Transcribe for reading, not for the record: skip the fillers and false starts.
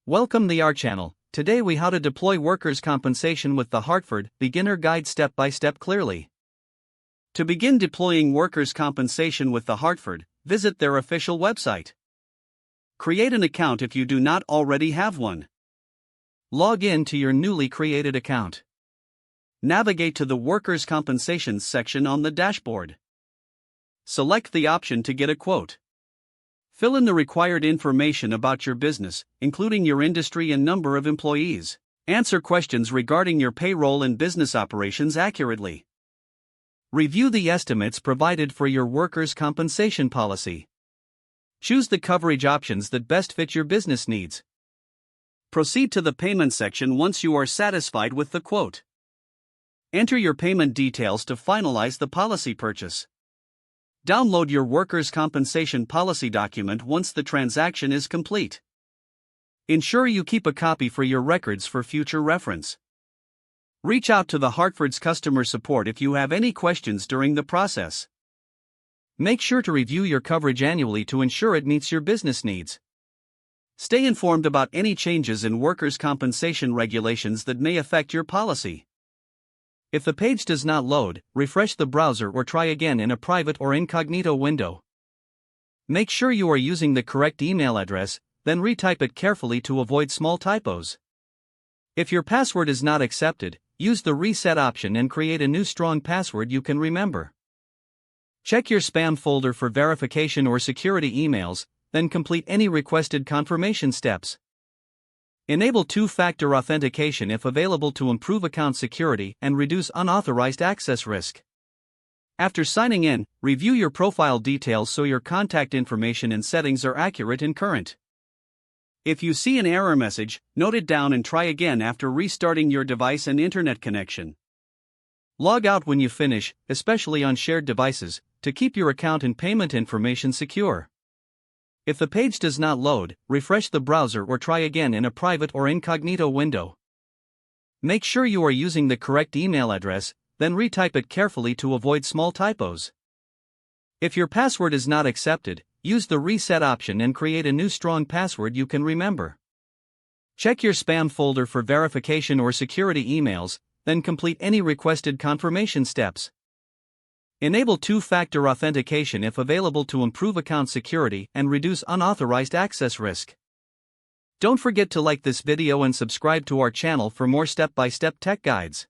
Welcome to our channel. Today we how to deploy workers' compensation with the Hartford Beginner Guide step by step clearly. To begin deploying workers' compensation with the Hartford, visit their official website. Create an account if you do not already have one. Log in to your newly created account. Navigate to the Workers' Compensation section on the dashboard. Select the option to get a quote. Fill in the required information about your business, including your industry and number of employees. Answer questions regarding your payroll and business operations accurately. Review the estimates provided for your workers' compensation policy. Choose the coverage options that best fit your business needs. Proceed to the payment section once you are satisfied with the quote. Enter your payment details to finalize the policy purchase. Download your workers' compensation policy document once the transaction is complete. Ensure you keep a copy for your records for future reference. Reach out to the Hartford's customer support if you have any questions during the process. Make sure to review your coverage annually to ensure it meets your business needs. Stay informed about any changes in workers' compensation regulations that may affect your policy. If the page does not load, refresh the browser or try again in a private or incognito window. Make sure you are using the correct email address, then retype it carefully to avoid small typos. If your password is not accepted, use the reset option and create a new strong password you can remember. Check your spam folder for verification or security emails, then complete any requested confirmation steps. Enable two-factor authentication if available to improve account security and reduce unauthorized access risk. After signing in, review your profile details so your contact information and settings are accurate and current. If you see an error message, note it down and try again after restarting your device and internet connection. Log out when you finish, especially on shared devices, to keep your account and payment information secure. If the page does not load, refresh the browser or try again in a private or incognito window. Make sure you are using the correct email address, then retype it carefully to avoid small typos. If your password is not accepted, use the reset option and create a new strong password you can remember. Check your spam folder for verification or security emails, then complete any requested confirmation steps. Enable two-factor authentication if available to improve account security and reduce unauthorized access risk. Don't forget to like this video and subscribe to our channel for more step-by-step tech guides.